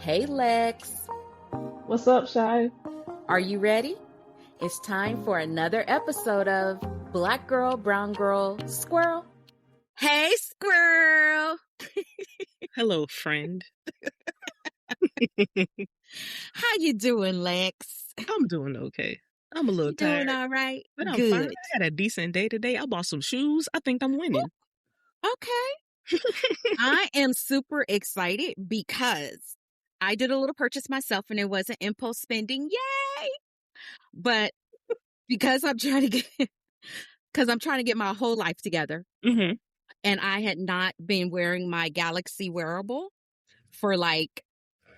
Hey Lex, What's up, Shy? are you ready? It's time for another episode of Black Girl, Brown Girl, Squirrel. Hey Squirrel! Hello, friend. How you doing, Lex? I'm doing okay. I'm a little You doing tired, all right? but I'm Good. fine. I had a decent day today. I bought some shoes. I think I'm winning. Okay. I am super excited because I did a little purchase myself and it wasn't impulse spending. Yay! But because I'm trying to get my whole life together. Mm-hmm. And I had not been wearing my Galaxy wearable for like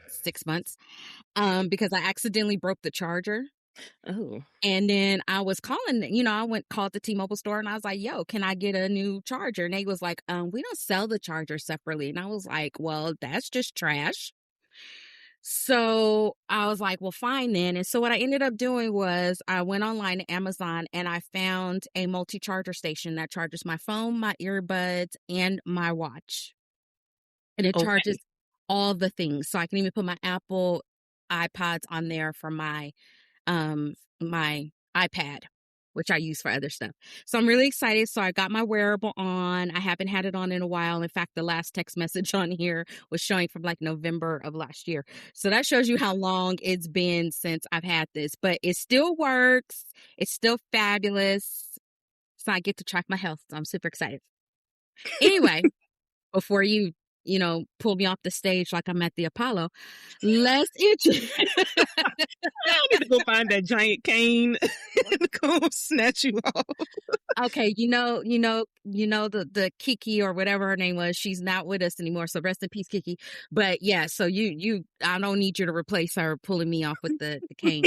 6 months because I accidentally broke the charger. Oh. And then I was calling, I called the T-Mobile store and I was like, yo, can I get a new charger? And they was like, we don't sell the charger separately. And I was like, well, that's just trash. So I was like, well, fine then. And so what I ended up doing was I went online to Amazon and I found a multi-charger station that charges my phone, my earbuds, and my watch. And it charges all the things. So I can even put my Apple iPods on there for my my iPad, which I use for other stuff. So I'm really excited. So I got my wearable on. I haven't had it on in a while. In fact, the last text message on here was showing from like November of last year. So that shows you how long it's been since I've had this, but it still works. It's still fabulous. So I get to track my health. So I'm super excited. Anyway, before you pull me off the stage like I'm at the Apollo, let's introduce. I need to go find that giant cane and go snatch you off. Okay, the Kiki or whatever her name was, she's not with us anymore. So rest in peace, Kiki. But yeah, so I don't need you to replace her pulling me off with the cane.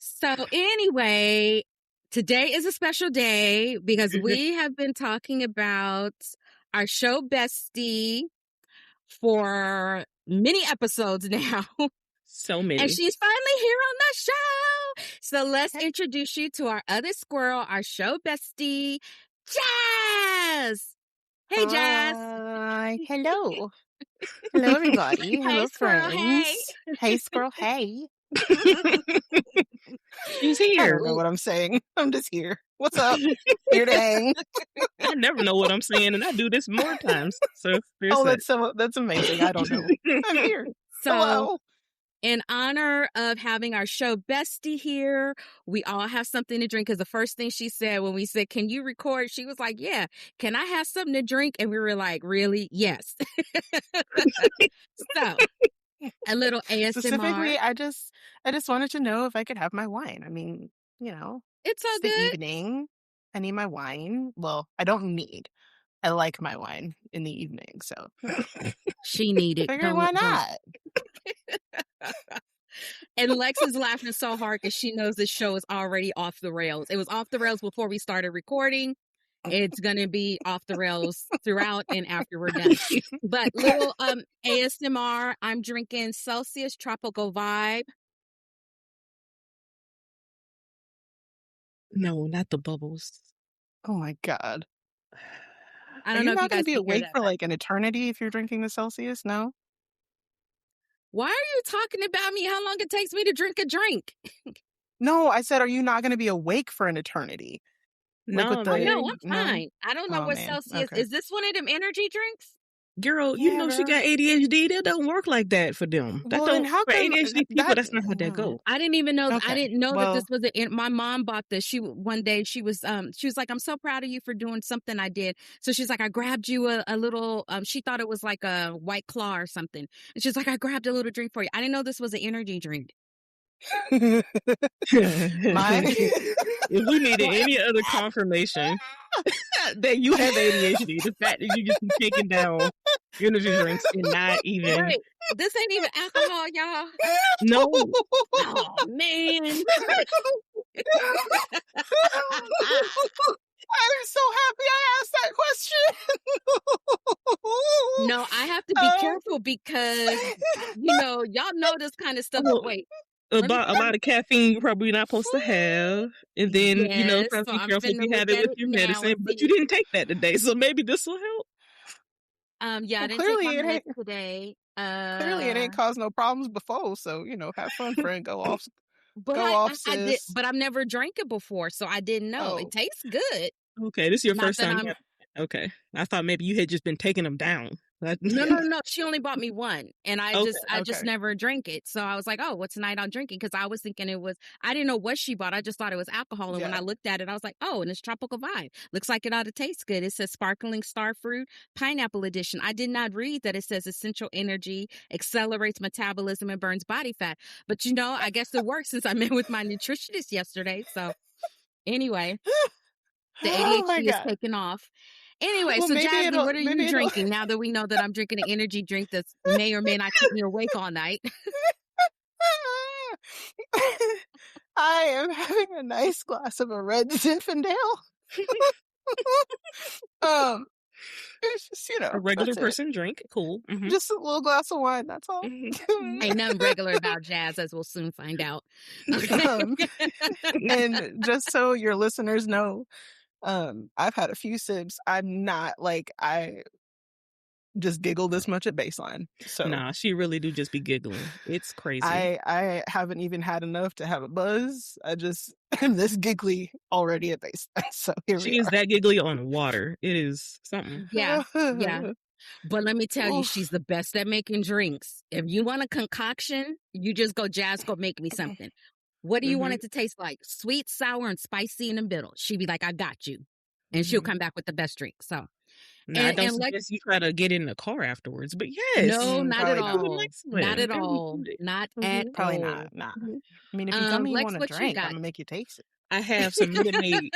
So anyway, today is a special day because we have been talking about our show Bestie for many episodes now. So many. And she's finally here on the show. So let's introduce you to our other squirrel, our show bestie, Jazz. Hey, Jazz. Hi. Hello. Hello, everybody. Hello, Hey, Squirrel, friends. hey. Hey, Squirrel. Hey. She's I here. don't know what I'm saying. I'm just here. What's up? Here to hang. I never know what I'm saying, and I do this more times. So That's amazing. I don't know. I'm here. So, hello. in honor of having our show bestie here, we all have something to drink. Because the first thing she said when we said, can you record? She was like, yeah. Can I have something to drink? And we were like, really? Yes. So, a little ASMR. Specifically, I just wanted to know if I could have my wine. I mean, It's all it's good. the evening. I need my wine. Well, I don't need. I like my wine in the evening, so She needed. figure why not? And Lex is laughing so hard because she knows this show is already off the rails. It was off the rails before we started recording. It's going to be off the rails throughout and after we're done. But little ASMR, I'm drinking Celsius Tropical Vibe. No, not the bubbles. Oh my God. I Are don't you know if not you going guys to be can hear awake that, for but- like an eternity if you're drinking the Celsius? No? Why are you talking about me? How long it takes me to drink a drink? No, I said, are you not going to be awake for an eternity? Like No, with Oh, the- no, I'm no? fine. I don't know Oh, what man. Celsius Okay. is. This one of them energy drinks? girl, you Yeah, know she girl. got ADHD. That don't work like that for them. That Well, then how for come ADHD people, that's not how that no. go. I didn't even know. I Okay, didn't know that well- this was my mom bought this. One day she was like, I'm so proud of you for doing something I did. So she's like, I grabbed you a little. She thought it was like a White Claw or something, and she's like, I grabbed a little drink for you. I didn't know this was an energy drink. Mine? If we needed any other confirmation that you have ADHD, the fact that you just be taking down energy drinks and not even Wait, this ain't even alcohol, y'all. no. Oh man. I'm so happy I asked that question. No, I have to be careful because y'all know this kind of stuff. Well, Wait. About a lot of caffeine you're probably not supposed to have. And then, Yes, try to so be I'm careful if finna you have look it at with it your now medicine. and But see. you didn't take that today, so maybe this will help. Yeah, I Well, didn't clearly take it my meds ain't- today. Clearly, it Uh, ain't caused no problems before. So have fun, friend. Go off, but go off, I did, sis. but I've never drank it before, so I didn't know. It Oh, tastes good. Okay, this is your Not first that time I'm having it. Okay. I thought maybe you had just been taking them down. No. She only bought me one, and I Okay. just okay. never drank it. So I was like, oh, what's tonight I'm drinking? Because I was thinking I didn't know what she bought. I just thought it was alcohol. And when I Yeah. looked at it, I was like, oh, and it's tropical vibe. Looks like it ought to taste good. It says sparkling star fruit, pineapple edition. I did not read that it says essential energy, accelerates metabolism, and burns body fat. But I guess it works since I met with my nutritionist yesterday. So anyway, the Oh my ADHD is God. taking off. Anyway, Well, so Jazzy, what are you maybe it'll. drinking now that we know that I'm drinking an energy drink that may or may not keep me awake all night? I am having a nice glass of a red Zinfandel. It's just A regular that's it. person drink. Cool. Mm-hmm. Just a little glass of wine. That's all. Mm-hmm. Ain't nothing regular about Jazz, as we'll soon find out. Okay. And just so your listeners know, I've had a few sips. I'm not like I just giggle this much at baseline. So Nah, she really do just be giggling. It's crazy. I haven't even had enough to have a buzz. I just am this giggly already at baseline. So here She we is are. that giggly on water. It is something. Yeah. But let me tell you, she's the best at making drinks. If you want a concoction, you just go, Jazz, go make me something. What do you want it to taste like? Sweet, sour, and spicy in the middle. She'd be like, I got you. And she'll come back with the best drink. So Nah, I don't and like, suggest you try to get in the car afterwards, but yes. no, not at Probably not. You would all. like some Not at that would be all. good. Not Mhm. at Probably all. not. Nah. I mean, if you tell me you Lex, want a what you drink, I'm got? gonna make you taste it. I have some Minute Maid.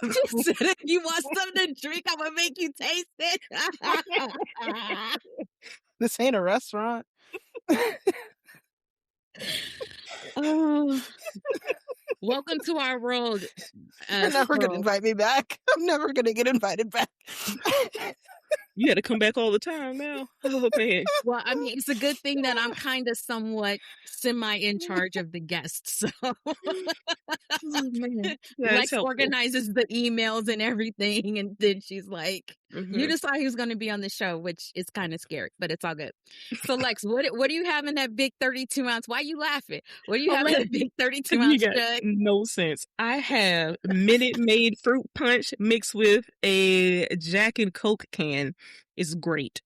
She said, if you want something to drink, I'm gonna make you taste it. This ain't a restaurant. Oh, welcome to our world. You're never gonna Squirrel. invite me back. I'm never gonna get invited back. You had to come back all the time now. Oh man. Well, I mean, it's a good thing that I'm kind of somewhat semi in charge of the guests. So Oh, man. Yeah, Lex it's helpful. organizes the emails and everything, and then she's like, "You Mhm. decide who's going to be on the show," which is kind of scary, but it's all good. So, Lex, what do you have in that big 32-ounce? Why are you laughing? What do you have in that big 32 You ounce got jug? no sense. I have Minute Maid fruit punch mixed with a Jack and Coke can. It's great.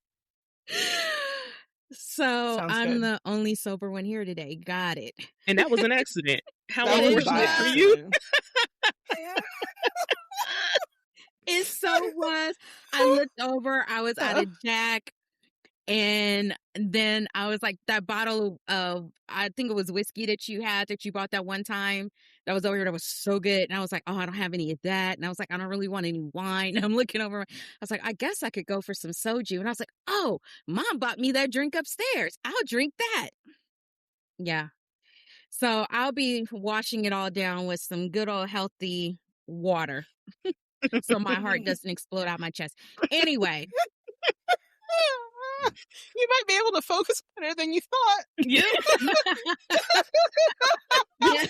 So Sounds I'm good. the only sober one here today. Got it. And that was an accident. How That was by unfortunate for you. accident. It so was. I looked over. I was out of Jack. And then I was like, that bottle of, I think it was whiskey that you bought that one time that was over here that was so good. And I was like, oh, I don't have any of that. And I was like, I don't really want any wine. And I'm looking over. I was like, I guess I could go for some soju. And I was like, oh, Mom bought me that drink upstairs. I'll drink that. Yeah. So I'll be washing it all down with some good old healthy water so my heart doesn't explode out my chest. Anyway. You might be able to focus better than you thought. Yeah. Yeah.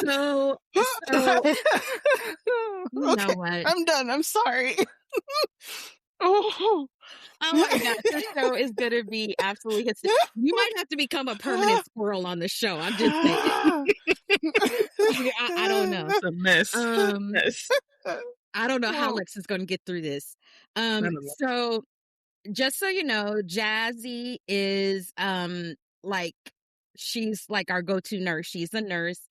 So you know Okay, what? I'm done. I'm sorry. Oh, Oh my God, this show is going to be absolutely hysterical. You might have to become a permanent squirrel on the show. I'm just saying. I don't know. It's a mess. Mess. I don't know how Well- Lex is going to get through this. don't know. So just so you know, Jazzy is like, she's like our go-to nurse. She's a nurse.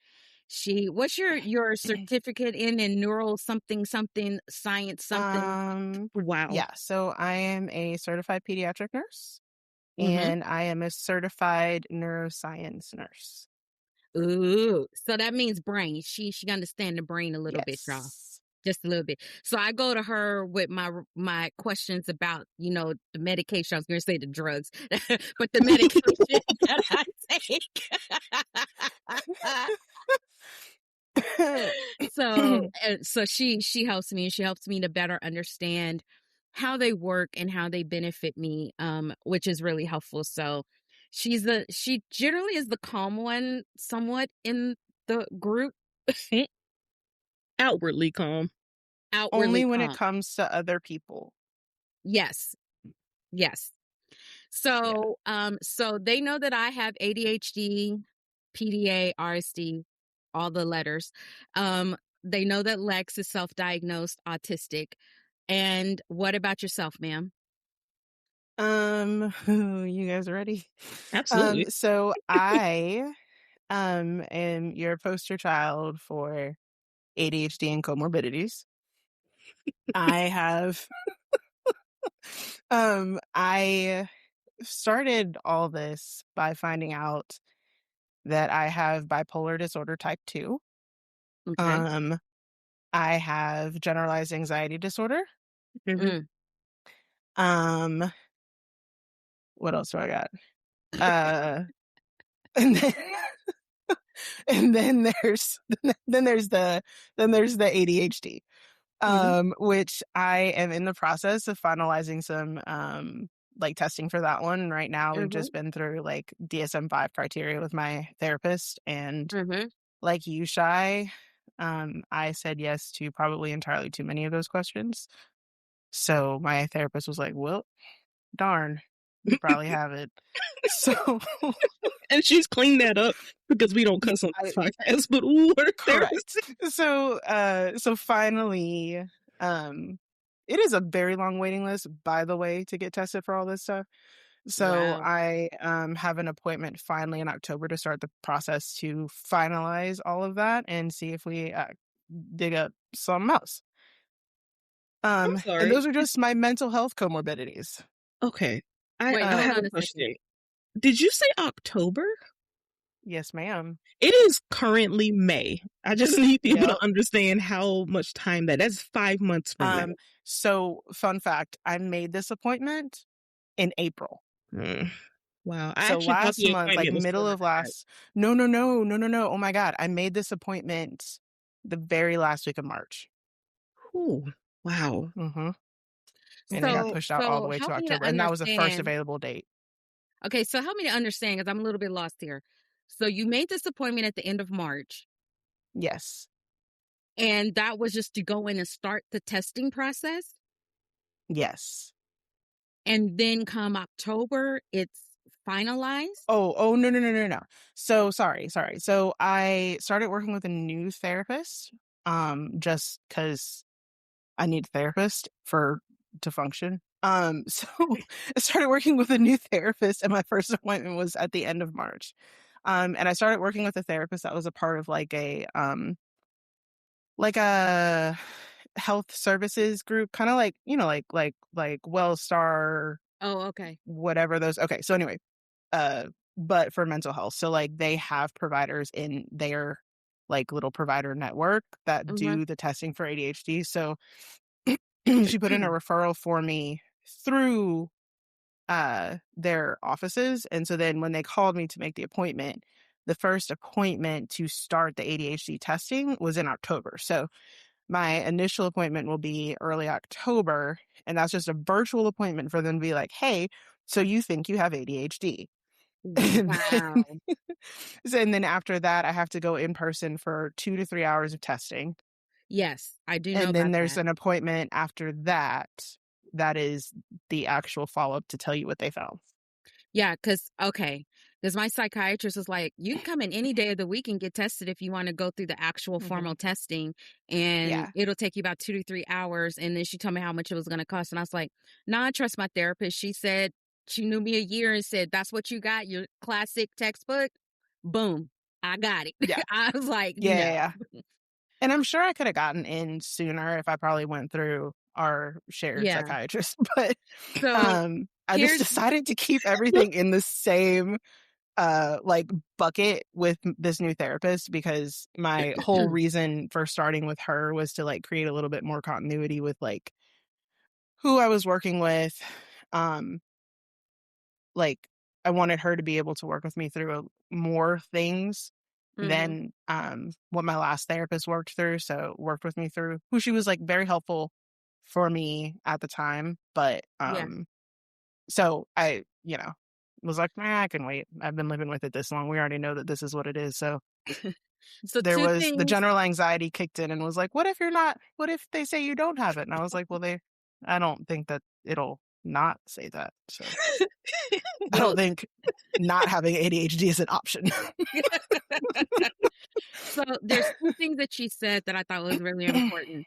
What's your certificate in neural something science something? Wow. Yeah, so I am a certified pediatric nurse, Mhm. and I am a certified neuroscience nurse. Ooh, so that means brain. She understand the brain a little bit, y'all. Yes. Just a little bit. So I go to her with my questions about, the medication. I was going to say the drugs, but the medication that I take. So she helps me. She helps me to better understand how they work and how they benefit me, which is really helpful. So she generally is the calm one somewhat in the group. Outwardly calm. outwardly Only when it calm. comes to other people. Yes. Yes. Yeah. So they know that I have ADHD, PDA, RSD, all the letters. They know that Lex is self-diagnosed autistic. And what about yourself, ma'am? You guys ready? Absolutely. So I am your poster child for ADHD and comorbidities. I have I started all this by finding out that I have bipolar disorder type 2. Okay. Um I have generalized anxiety disorder. Mhm. Mm. Um what else do I got? Uh and then and then there's then there's the ADHD. Which I am in the process of finalizing some like testing for that one right now. We've Mhm. just been through like DSM-5 criteria with my therapist, and Mhm. like you, Shy, I said yes to probably entirely too many of those questions. So my therapist was like, "Well, darn, you probably have it." So And she's cleaned that up because we don't yeah, cuss on this podcast, but ooh, her correct. therapist. So finally, it is a very long waiting list, by the way, to get tested for all this stuff. So Wow. I have an appointment finally in October to start the process to finalize all of that and see if we dig up something else. I'm And sorry. those are just my mental health comorbidities. Okay. I Wait, hold have a on a second. question. Did you say October? Yes, ma'am. It is currently May. I just need people Yep. to understand how much time that's 5 months from now. So fun fact, I made this appointment in April. Mm. Wow. I So actually thought last the month, like appointment was middle further of than that. last, no. Oh my God. I made this appointment the very last week of March. Ooh. Wow. Mm-hmm. And it got So, pushed out all the so way to help me to October. And that was the first understand. available date. Okay, so help me to understand because I'm a little bit lost here. So you made this appointment at the end of March, Yes. and that was just to go in and start the testing process, Yes. and then come October, it's finalized. Oh, no. So sorry. So I started working with a new therapist, just because I need a therapist to function. So I started working with a new therapist, and my first appointment was at the end of March. And I started working with a therapist that was a part of like a health services group, kind of like, like Wellstar, Oh, okay. whatever those. Okay. So anyway, uh, but for mental health. So like they have providers in their like little provider network that Mhm. do the testing for ADHD. So she put in a referral for me through their offices. And so then when they called me to make the appointment, the first appointment to start the ADHD testing was in October. So my initial appointment will be early October, and that's just a virtual appointment for them to be like, "Hey, so you think you have ADHD?" And then, Wow. and then after that, I have to go in person for 2 to 3 hours of testing. Yes, I do know And then about there's that. an appointment after that. That is the actual follow-up to tell you what they found. Yeah, because my psychiatrist was like, you can come in any day of the week and get tested if you want to go through the actual Hmm. formal testing, and Yeah. it'll take you about 2 to 3 hours. And then she told me how much it was going to cost, and I was like, "Nah, I trust my therapist." She said she knew me a year and said, "That's what you got, your classic textbook." Boom, I got it. Yeah. I was like, Yeah. "No, And I'm sure I could have gotten in sooner if I probably went through our shared yeah." psychiatrist, but So I just here's decided to keep everything in the same like bucket with this new therapist, because my whole reason for starting with her was to like create a little bit more continuity with like who I was working with. Um like I wanted her to be able to work with me through more things hmm than what my last therapist worked with me through, who she was like very helpful for me at the time, but yeah. so I was like, I can wait, I've been living with it this long, we already know that this is what it is. So So There two was the things. general anxiety kicked in and was like, what if they say you don't have it? And I was like, well, I don't think that it'll not say that. So I Well, don't think not having ADHD is an option. so there's two things that she said that I thought was really important.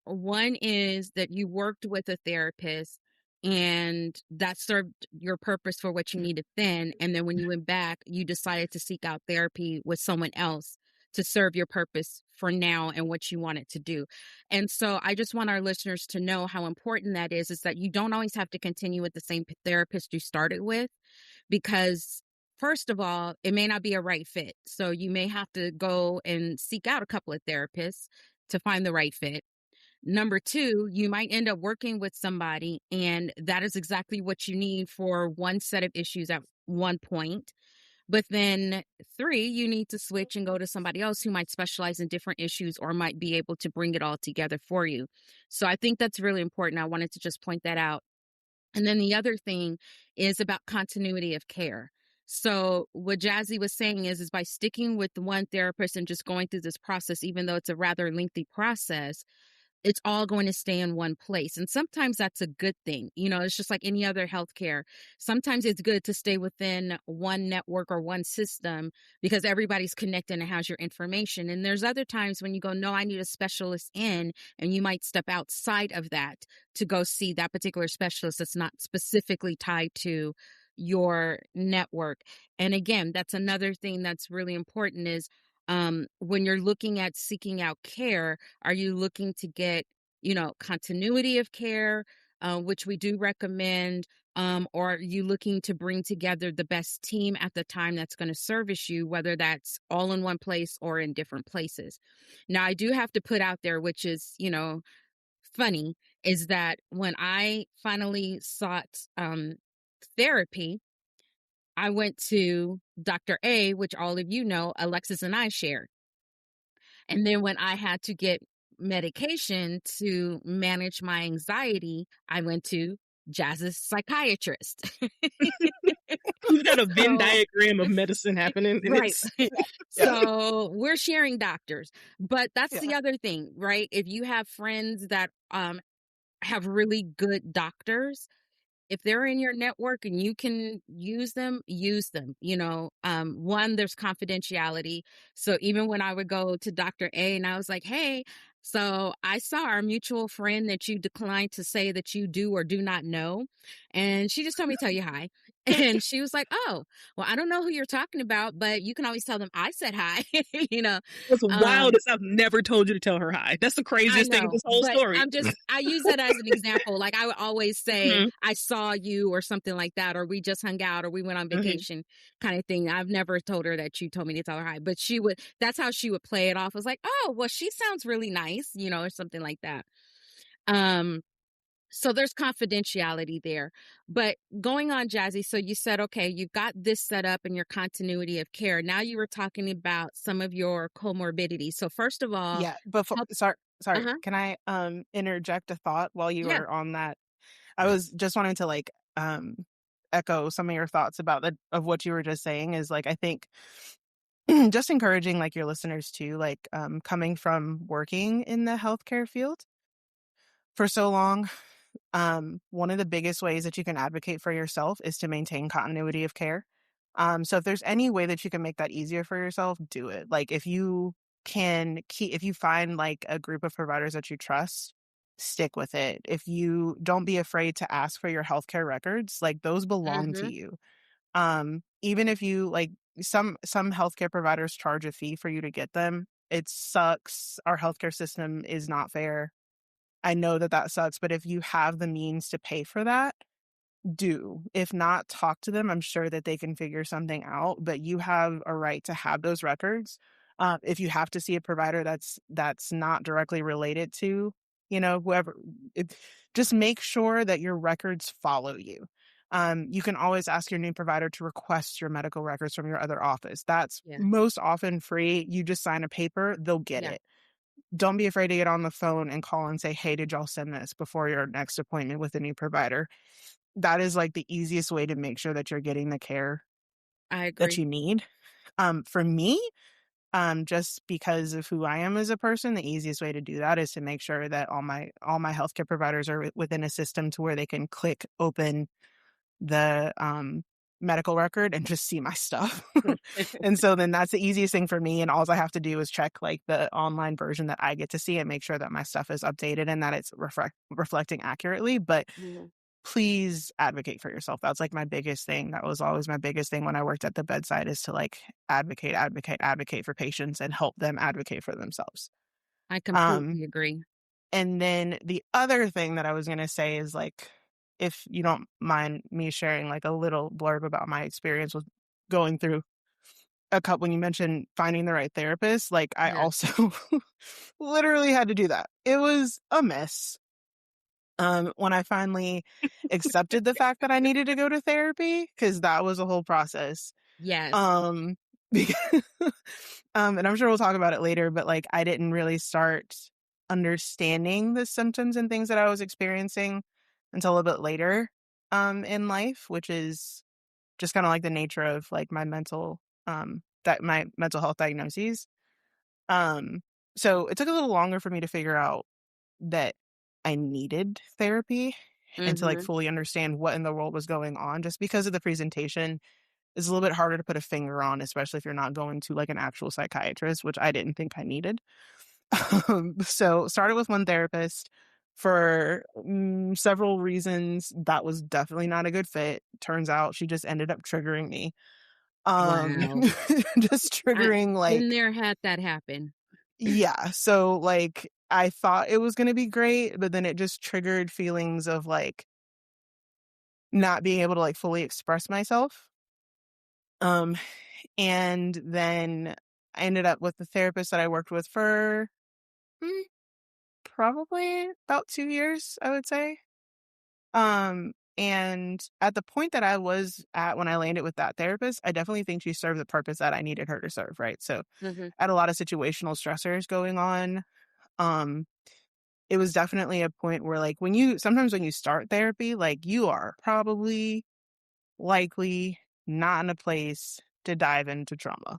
One is that you worked with a therapist and that served your purpose for what you needed then. And then when you went back, you decided to seek out therapy with someone else to serve your purpose for now and what you wanted to do. And so I just want our listeners to know how important that is that you don't always have to continue with the same therapist you started with, because first of all, it may not be a right fit. So you may have to go and seek out a couple of therapists to find the right fit. Number two, you might end up working with somebody, and that is exactly what you need for one set of issues at one point. But then three, you need to switch and go to somebody else who might specialize in different issues or might be able to bring it all together for you. So I think that's really important. I wanted to just point that out. And then the other thing is about continuity of care. So what Jazzy was saying is by sticking with one therapist and just going through this process, even though it's a rather lengthy process, it's all going to stay in one place. And sometimes that's a good thing. You know, it's just like any other healthcare. Sometimes it's good to stay within one network or one system because everybody's connected and has your information. And there's other times when you go, no, I need a specialist in, and you might step outside of that to go see that particular specialist that's not specifically tied to your network. And again, that's another thing that's really important is when you're looking at seeking out care, are you looking to get, continuity of care, which we do recommend, or are you looking to bring together the best team at the time that's going to service you, whether that's all in one place or in different places? Now, I do have to put out there, which is, funny, is that when I finally sought therapy, I went to Dr. A, which all of you know, Alexis and I share. And then when I had to get medication to manage my anxiety, I went to Jazz's psychiatrist. We've got a Venn So, diagram of medicine happening, and right. it's So we're sharing doctors. But that's Yeah. the other thing, right? If you have friends that have really good doctors, if they're in your network and you can use them, use them. One, there's confidentiality. So even when I would go to Dr. A and I was like, hey, so I saw our mutual friend that you declined to say that you do or do not know. And she just told me to tell you hi. And she was like, oh, well, I don't know who you're talking about, but you can always tell them I said hi. you know, what's wild um, is I've never told you to tell her hi. That's the I craziest thing in know, this whole but story. I use that as an example. Like I would always say, Mhm, I saw you or something like that, or we just hung out or we went on mhm. vacation kind of thing. I've never told her that you told me to tell her hi, but that's how she would play it off. I was like, oh, well, she sounds really nice, or something like that. Um, so there's confidentiality there. But going on, Jazzy, so you said, okay, you've got this set up and your continuity of care. Now you were talking about some of your comorbidities. So first of all, Yeah. Before, help. sorry, Uh-huh. can I interject a thought while you Yeah. were on that? I was just wanting to echo some of your thoughts about what you were just saying is like, I think just encouraging like your listeners to coming from working in the healthcare field for so long. One of the biggest ways that you can advocate for yourself is to maintain continuity of care. So if there's any way that you can make that easier for yourself, do it. Like if you if you find like a group of providers that you trust, stick with it. If you don't be afraid to ask for your healthcare records, like those belong to Mm-hmm. you. Even if you like some healthcare providers charge a fee for you to get them, it sucks. Our healthcare system is not fair. I know that that sucks, but if you have the means to pay for that, do. If not, talk to them. I'm sure that they can figure something out, but you have a right to have those records. If you have to see a provider that's not directly related to, whoever, just make sure that your records follow you. You can always ask your new provider to request your medical records from your other office. That's Yeah. most often free. You just sign a paper, they'll get Yeah. it. Don't be afraid to get on the phone and call and say, hey, did y'all send this before your next appointment with a new provider? That is like the easiest way to make sure that you're getting the care I that agree. you need. For me, just because of who I am as a person. The easiest way to do that is to make sure that all my healthcare providers are within a system to where they can click open the medical record and just see my stuff. And so then that's the easiest thing for me. And all I have to do is check like the online version that I get to see and make sure that my stuff is updated and that it's reflecting accurately. But please advocate for yourself. That's like my biggest thing. That was always my biggest thing when I worked at the bedside, is to like advocate for patients and help them advocate for themselves. I completely agree. And then the other thing that I was going to say is like, if you don't mind me sharing like a little blurb about my experience with going through a couple, when you mentioned finding the right therapist, like I also literally had to do that. It was a mess. When I finally accepted the fact that I needed to go to therapy, because that was a whole process. Yes. Because, and I'm sure we'll talk about it later, but like I didn't really start understanding the symptoms and things that I was experiencing until a bit later in life, which is just kind of like the nature of like my mental health diagnoses. So it took a little longer for me to figure out that I needed therapy and to like fully understand what in the world was going on, just because of the presentation is a little bit harder to put a finger on, especially if you're not going to like an actual psychiatrist, which I didn't think I needed. So started with one therapist for several reasons. That was definitely not a good fit. Turns out she just ended up triggering me. Wow. Just triggering like been there, had that happen. Yeah. So like I thought it was going to be great, but then it just triggered feelings of like not being able to like fully express myself. And then I ended up with the therapist that I worked with for probably about 2 years, I would say. And at the point that I was at when I landed with that therapist, I definitely think she served the purpose that I needed her to serve, right? So I had a lot of situational stressors going on. It was definitely a point where like sometimes when you start therapy, like you are probably likely not in a place to dive into trauma.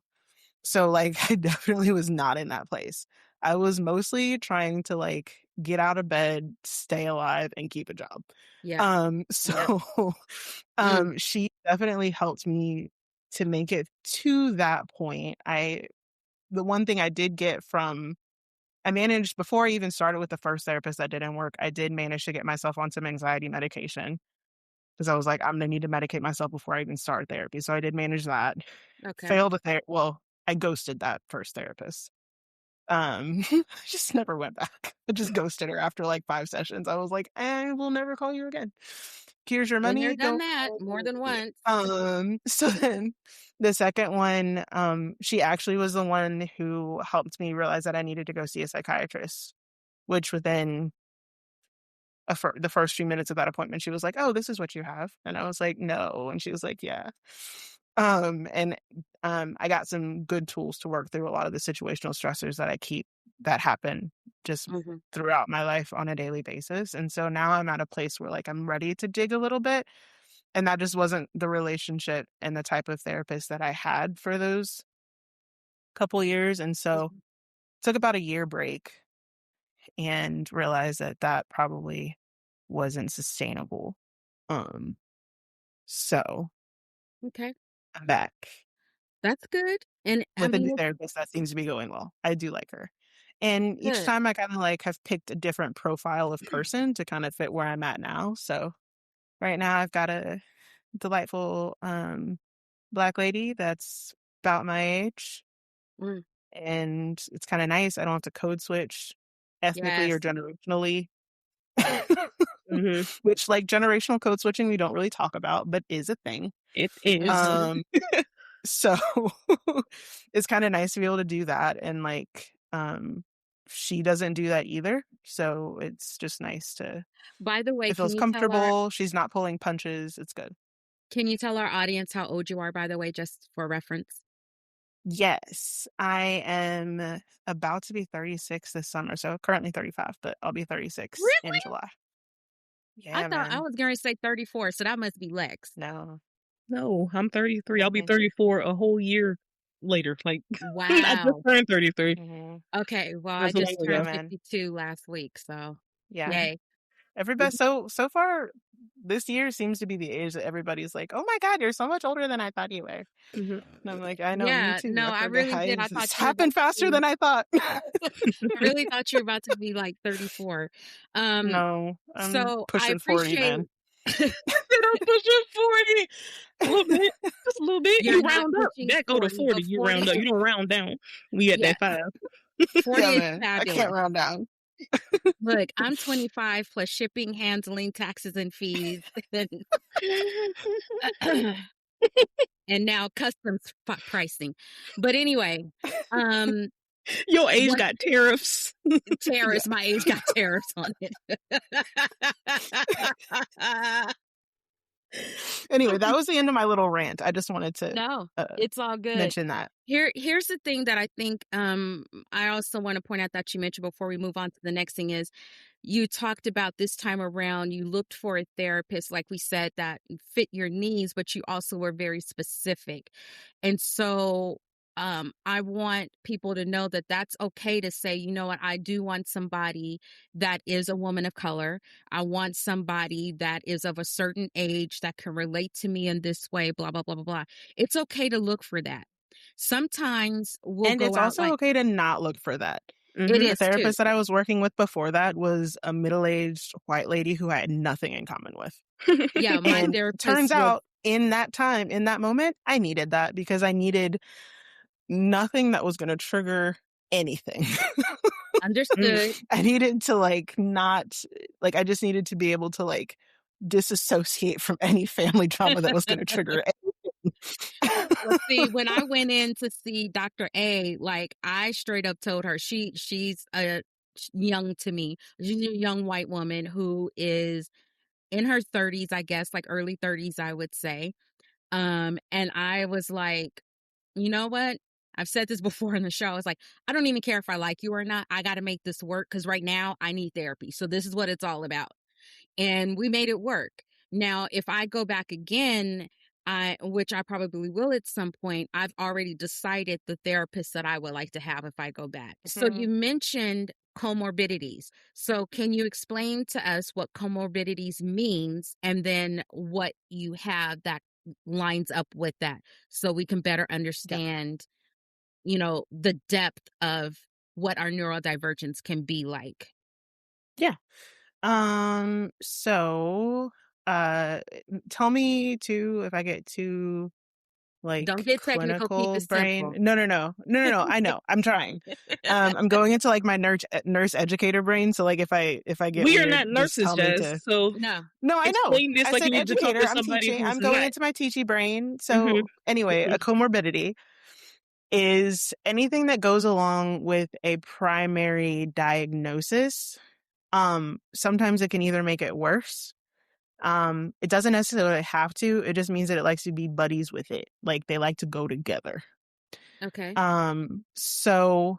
So like I definitely was not in that place. I was mostly trying to like get out of bed, stay alive, and keep a job. Yeah. She definitely helped me to make it to that point. The one thing I did get from I managed, before I even started with the first therapist that didn't work, I did manage to get myself on some anxiety medication because I was like, I'm going to need to medicate myself before I even start therapy. So I did manage that. Okay. I ghosted that first therapist. I just never went back. I just ghosted her after like 5 sessions. I was like, I will never call you again. Here's your Been there, money. done Go. that more than once. So then the second one, she actually was the one who helped me realize that I needed to go see a psychiatrist, which within the first few minutes of that appointment, she was like, "Oh, this is what you have." And I was like, "No." And she was like, "Yeah." And I got some good tools to work through a lot of the situational stressors that happen just throughout my life on a daily basis. And so now I'm at a place where like I'm ready to dig a little bit. And that just wasn't the relationship and the type of therapist that I had for those couple years. And so took about a year break and realized that that probably wasn't sustainable. So Okay. I'm back That's good. And I with a mean, new therapist that seems to be going well. I do like her. And each good. time I kind of like have picked a different profile of person to kind of fit where I'm at now. So right now I've got a delightful Black lady that's about my age. And it's kind of nice. I don't have to code switch ethnically or Yes. generationally. Which like generational code switching we don't really talk about, but is a thing. It is. So it's kind of nice to be able to do that. And like she doesn't do that either. So it's just nice to By the way, it feels comfortable. She's not pulling punches. It's good. Can you tell our audience how old you are, by the way, just for reference? Yes, I am about to be 36 this summer. So currently 35, but I'll be 36 in Really? July. Yeah, I thought I man. was going to say 34, so that must be Lex. No. No, I'm 33. I'll be 34 a whole year later. Like I Wow. just turned 33. Okay, well, I That's long just ago. turned man. 52 last week, so Yeah. yay. Everybody, so far, this year seems to be the age that everybody's like, "Oh my God, you're so much older than I thought you were." Mhm. And I'm like, I know, me Yeah, too. no, I I forget really how did. I it's thought you were about happened to faster be than I thought. I really thought you were about to be like 34. No, I'm So I pushing 40, appreciate man. Then I'm pushing 40. A little bit. Just a little bit. you're You not round up. pushing That go to 40, 40. but You 40 round up. You don't round down. We at yeah, that 5. 40 Yeah, is man. I fabulous. can't round down. Look, I'm 25 plus shipping, handling, taxes, and fees, and now customs pricing. But anyway, um, Your age what got tariffs. tariffs? Yeah. My age got tariffs on it. Anyway, that was the end of my little rant. I just wanted to No, it's all good. mention that. Here's the thing that I think I also want to point out that you mentioned before we move on to the next thing is you talked about this time around you looked for a therapist, like we said, that fit your needs, but you also were very specific. And so I want people to know that that's okay to say, you know what, I do want somebody that is a woman of color. I want somebody that is of a certain age that can relate to me in this way, blah, blah, blah, blah, blah. It's okay to look for that. Sometimes we'll And go it's out also like okay to not look for that. it The is too. therapist that I was working with before that was a middle-aged white lady who I had nothing in common with. Yeah, my And therapist turns was out in that time, in that moment, I needed that because I needed nothing that was going to trigger anything. understood. I needed to I just needed to be able to disassociate from any family trauma that was going to trigger anything. Well, see, when I went in to see Dr. A, like I straight up told her she's a young to me. She's a young white woman who is in her 30s, I guess, like early 30s, I would say. And I was like, you know what? I've said this before in the show. I was like, I don't even care if I like you or not. I got to make this work because right now I need therapy. So this is what it's all about. And we made it work. Now, if I go back again, which I probably will at some point, I've already decided the therapist that I would like to have if I go back. So you mentioned comorbidities. So can you explain to us what comorbidities means and then what you have that lines up with that so we can better understand, the depth of what our neurodivergence can be like? Yeah. So, tell me too if I get too Don't get technical, keep clinical it brain. simple. No. I know. I'm trying. I'm going into my nurse educator brain. So if I get We are weird, not just nurses, tell me Jazz. to. So No. No, I know. explain this I like said you need to talk educator. to I'm somebody teaching. who's I'm going not. into my teachy brain. Mhm. So anyway, a comorbidity is anything that goes along with a primary diagnosis. Sometimes it can either make it worse. It doesn't necessarily have to. It just means that it likes to be buddies with it. Like they like to go together. Okay. So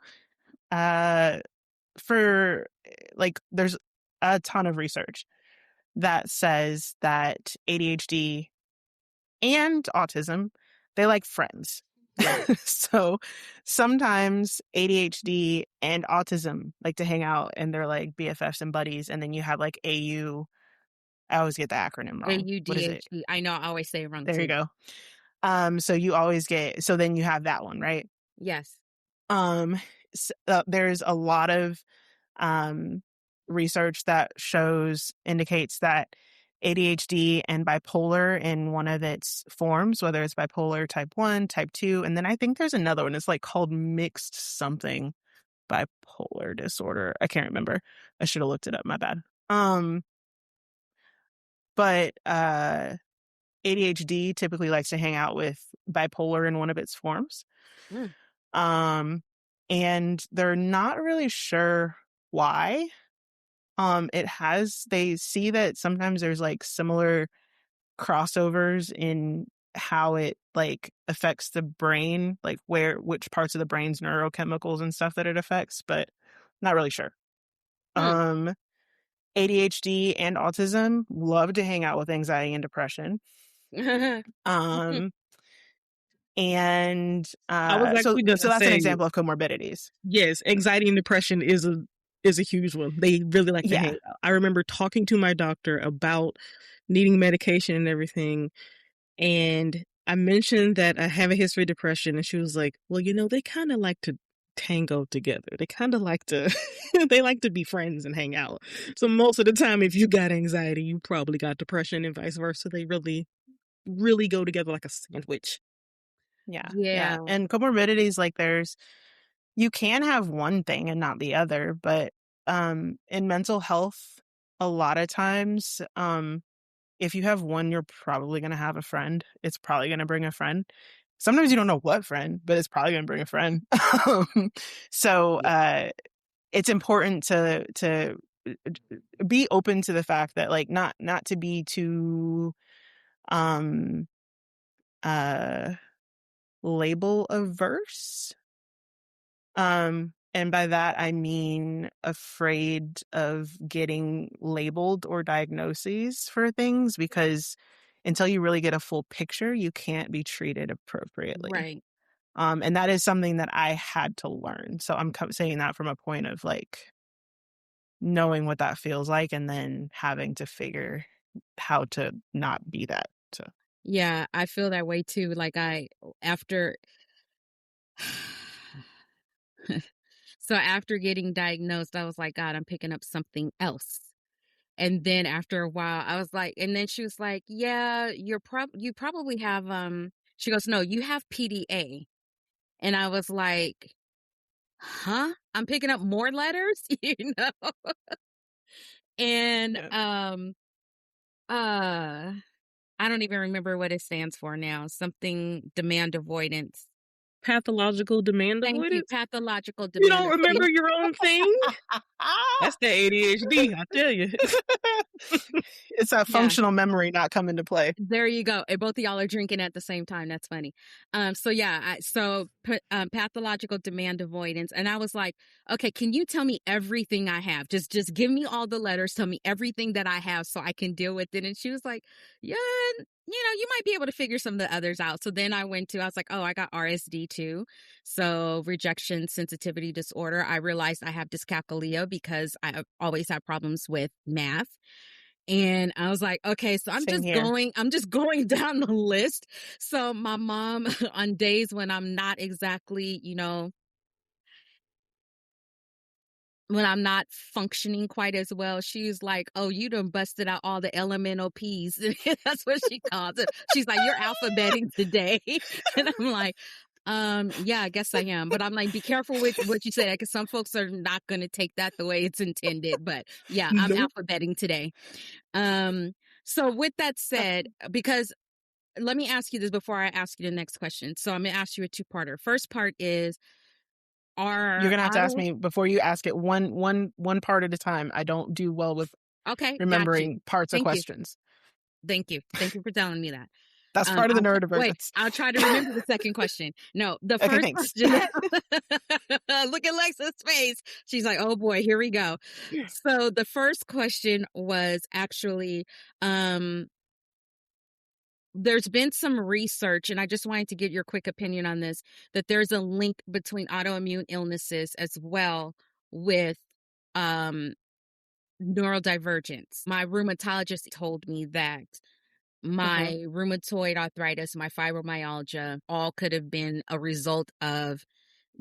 for there's a ton of research that says that ADHD and autism, they like friends. So sometimes ADHD and autism like to hang out and they're like BFFs and buddies. And then you have AU. I always get the acronym wrong. What is it? ADHD. I know, I always say it wrong There too. you go. So then you have that one, right? Yes. There's a lot of research that indicates that ADHD and bipolar in one of its forms, whether it's bipolar type 1, type 2, and then I think there's another one. It's called mixed something bipolar disorder. I can't remember. I should have looked it up. My bad. But ADHD typically likes to hang out with bipolar in one of its forms. And they're not really sure why. They see that sometimes there's similar crossovers in how it affects the brain, which parts of the brain's neurochemicals and stuff that it affects, but not really sure. ADHD and autism love to hang out with anxiety and depression. And I was so actually gonna that's an say, example of comorbidities. yes, anxiety and depression is a huge one. They really like to Yeah. hang out. I remember talking to my doctor about needing medication and everything, and I mentioned that I have a history of depression, and she was like, well, they kind of like to tango together. They kind of like to, they like to be friends and hang out. So most of the time, if you got anxiety, you probably got depression and vice versa. They really, really go together like a sandwich. Yeah. Yeah. And comorbidities, like you can have one thing and not the other, but in mental health, a lot of times, if you have one, you're probably going to have a friend. It's probably going to bring a friend. Sometimes you don't know what friend, but it's probably going to bring a friend. So it's important to be open to the fact that, like, not to be too um label averse. And by that I mean afraid of getting labeled or diagnoses for things, because until you really get a full picture, you can't be treated appropriately. Right. And that is something that I had to learn. So I'm saying that from a point of, like, knowing what that feels like and then having to figure how to not be that. So Yeah, I feel that way too. Like after so after getting diagnosed, I was like, God, I'm picking up something else. And then after a while, I was like, and then she was like, yeah, you probably have she goes, no, you have PDA. And I was like, huh? I'm picking up more letters, And I don't even remember what it stands for now. Something demand avoidance. Pathological demand Thank you. avoidance. Pathological You demand don't remember your own thing? That's the ADHD, I tell you. It's a Yeah. functional memory not come into play. There you go. And both of y'all are drinking at the same time. That's funny. So yeah, pathological demand avoidance. And I was like, okay, can you tell me everything I have? Just give me all the letters. Tell me everything that I have so I can deal with it. And she was like, yeah, you might be able to figure some of the others out. So then I was like, oh, I got RSD too. So rejection sensitivity disorder. I realized I have dyscalculia because I always have problems with math. And I was like, okay, so I'm Same just here. going down the list. So my mom, on days when I'm not exactly, when I'm not functioning quite as well, she's like, oh, you done busted out all the elemental P's. That's what she calls it. She's like, you're alphabeting today. And I'm like, yeah, I guess I am. But I'm like, be careful with what you say, because some folks are not going to take that the way it's intended. But yeah, I'm Nope. alphabeting today. So with that said, because let me ask you this before I ask you the next question. So I'm going to ask you a two-parter. First part is, You're gonna have to ask me before you ask it one part at a time. I don't do well with okay, remembering parts of questions. Thank you for telling me that. That's part of the neurodivergence. I'll try to remember the second question. No, the Okay, first thanks. question. Look at Lexa's face. She's like, oh boy, here we go. So the first question was actually, there's been some research, and I just wanted to get your quick opinion on this, that there's a link between autoimmune illnesses as well with neurodivergence. My rheumatologist told me that my rheumatoid arthritis, my fibromyalgia, all could have been a result of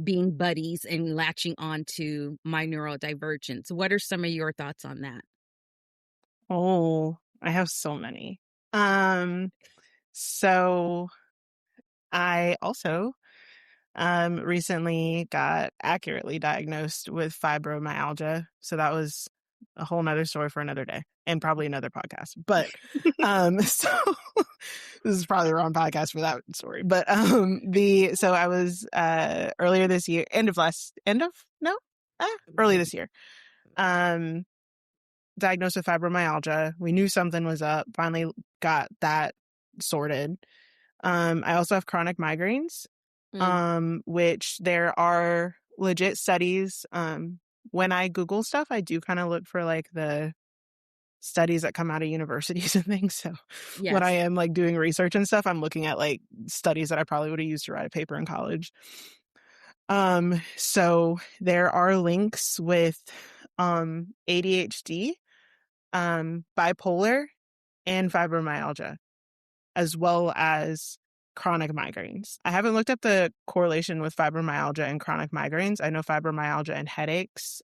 being buddies and latching onto my neurodivergence. What are some of your thoughts on that? Oh, I have so many. So I also recently got accurately diagnosed with fibromyalgia. So that was a whole nother story for another day and probably another podcast. But so this is probably the wrong podcast for that story. But so I was earlier this year, early this year, diagnosed with fibromyalgia. We knew something was up, finally got that sorted. I also have chronic migraines, which there are legit studies. When I Google stuff, I do kind of look for like the studies that come out of universities and things. So Yes. when I am like doing research and stuff, I'm looking at like studies that I probably would have used to write a paper in college. So there are links with ADHD, bipolar, and fibromyalgia, as well as chronic migraines. I haven't looked up the correlation with fibromyalgia and chronic migraines. I know fibromyalgia and headaches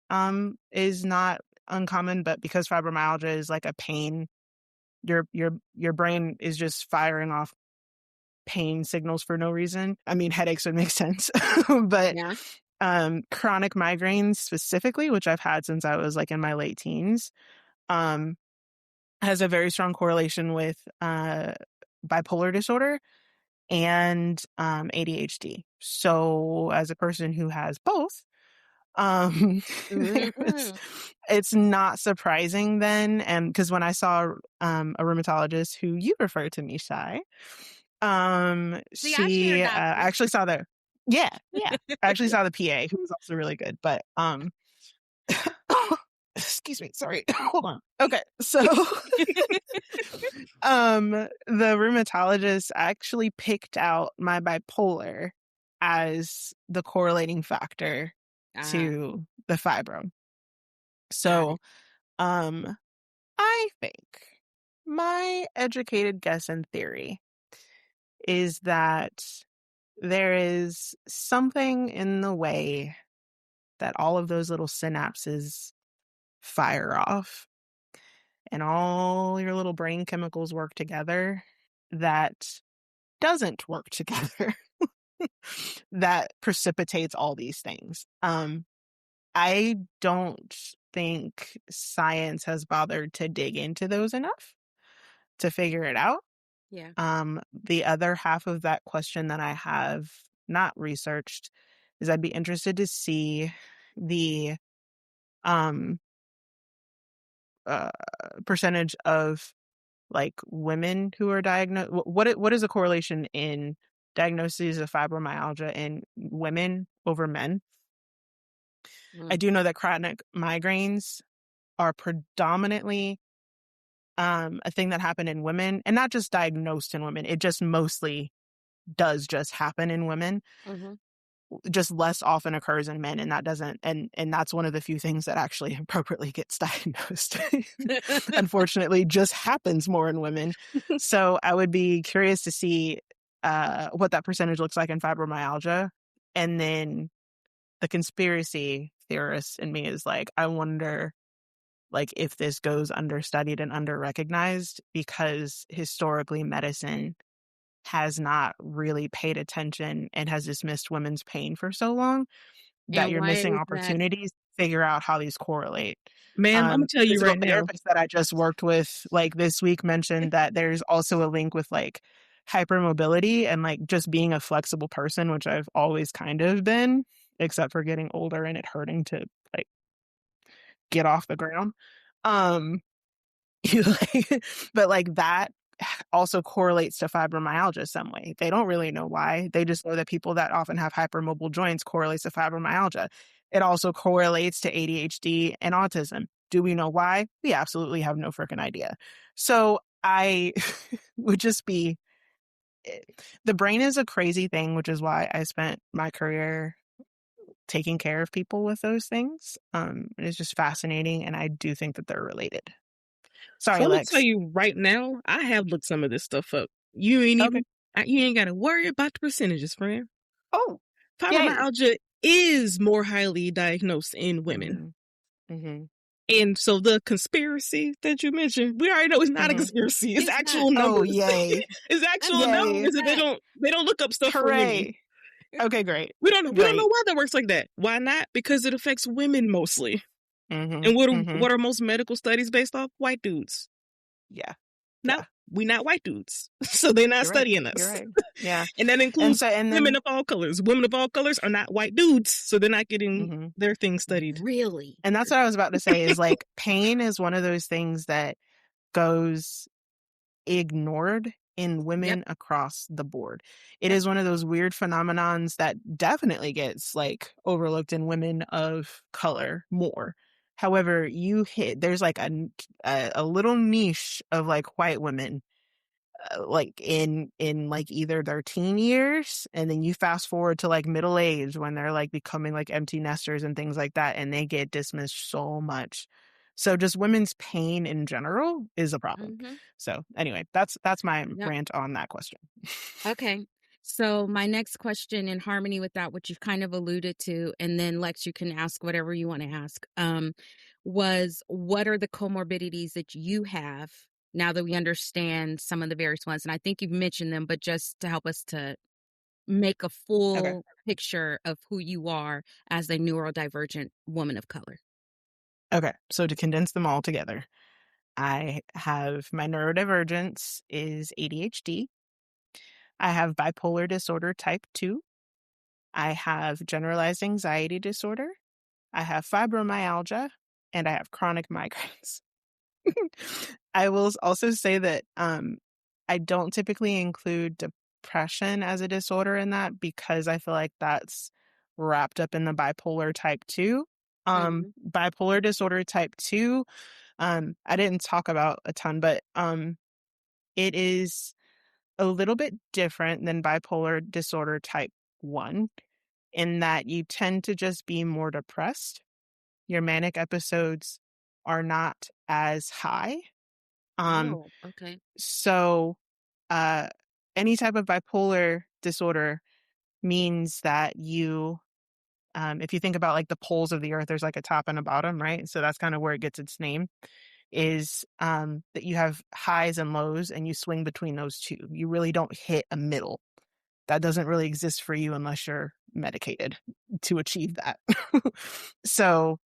is not uncommon, but because fibromyalgia is like a pain, your brain is just firing off pain signals for no reason. I mean, headaches would make sense, but Yeah. chronic migraines specifically, which I've had since I was like in my late teens, has a very strong correlation with bipolar disorder and ADHD. So as a person who has both, it's not surprising then. And because when I saw a rheumatologist who you referred to me, Shai, See, I share she doctors. I actually saw the I actually saw the PA, who was also really good. But excuse me, sorry, hold on. Okay, so the rheumatologist actually picked out my bipolar as the correlating factor to the fibro. So I think my educated guess and theory is that there is something in the way that all of those little synapses fire off and all your little brain chemicals work together that doesn't work together that precipitates all these things. I don't think science has bothered to dig into those enough to figure it out. Yeah. The other half of that question that I have not researched is I'd be interested to see the percentage of like women who are diagnosed. What is the correlation in diagnoses of fibromyalgia in women over men? I do know that chronic migraines are predominantly a thing that happened in women, and not just diagnosed in women. It just mostly does just happen in women. Just less often occurs in men, and that doesn't, and that's one of the few things that actually appropriately gets diagnosed. Unfortunately, just happens more in women. So I would be curious to see what that percentage looks like in fibromyalgia. And then the conspiracy theorist in me is like, I wonder like if this goes understudied and under-recognized because historically medicine has not really paid attention and has dismissed women's pain for so long that And you're why missing is that? opportunities to figure out how these correlate. Ma'am, I'm gonna tell you Physical right now. therapist that I just worked with like this week mentioned that there's also a link with like hypermobility and like just being a flexible person, which I've always kind of been, except for getting older and it hurting to like get off the ground. But like that also correlates to fibromyalgia some way. They don't really know why. They just know that people that often have hypermobile joints correlates to fibromyalgia. It also correlates to ADHD and autism. Do we know why? We absolutely have no freaking idea. So I would just be, the brain is a crazy thing, which is why I spent my career taking care of people with those things. It's just fascinating, and I do think that they're related. Sorry, So I'm gonna Lex. tell you right now, I have looked some of this stuff up. You ain't even you ain't gotta worry about the percentages, friend. Oh, fibromyalgia is more highly diagnosed in women. And so the conspiracy that you mentioned, we already know it's not a conspiracy. It's actual numbers. Oh, yay. It's actual numbers, and they don't look up stuff for women. Okay, great. We don't know why that works like that. Why not? Because it affects women mostly. And what are most medical studies based off? White dudes. Yeah. No, we're not white dudes. So they're not studying us. You're right. Yeah. And that includes women of all colors. Women of all colors are not white dudes, so they're not getting their thing studied. Really? And that's what I was about to say is like pain is one of those things that goes ignored in women across the board. It is one of those weird phenomenons that definitely gets like overlooked in women of color more. However, there's like a little niche of like white women, like in like either their teen years, and then you fast forward to like middle age when they're like becoming like empty nesters and things like that, and they get dismissed so much. So just women's pain in general is a problem. Mhm. So anyway, that's my Yep. rant on that question. Okay. So my next question, in harmony with that, which you've kind of alluded to, and then Lex, you can ask whatever you want to ask, was what are the comorbidities that you have now that we understand some of the various ones? And I think you've mentioned them, but just to help us to make a Okay. full picture of who you are as a neurodivergent woman of color. Okay. So to condense them all together, I have my neurodivergence is ADHD. I have bipolar disorder type 2. I have generalized anxiety disorder. I have fibromyalgia, and I have chronic migraines. I will also say that I don't typically include depression as a disorder in that because I feel like that's wrapped up in the bipolar type 2. Mhm. Bipolar disorder type 2, I didn't talk about a ton, but it is a little bit different than bipolar disorder type 1 in that you tend to just be more depressed. Your manic episodes are not as high. Oh, okay. So uh, any type of bipolar disorder means that if you think about like the poles of the earth, there's like a top and a bottom, right? So that's kind of where it gets its name, is that you have highs and lows and you swing between those two. You really don't hit a middle. That doesn't really exist for you unless you're medicated to achieve that. So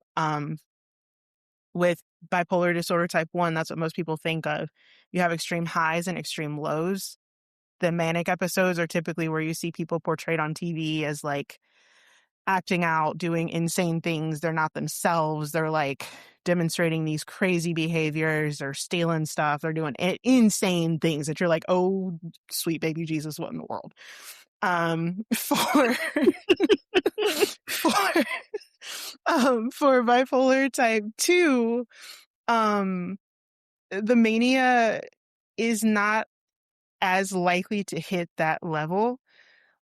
with bipolar disorder type 1, that's what most people think of. You have extreme highs and extreme lows. The manic episodes are typically where you see people portrayed on TV as like acting out, doing insane things. They're not themselves. They're like demonstrating these crazy behaviors or stealing stuff. They're doing insane things that you're like, oh, sweet baby Jesus, what in the world? For for for bipolar type 2, the mania is not as likely to hit that level.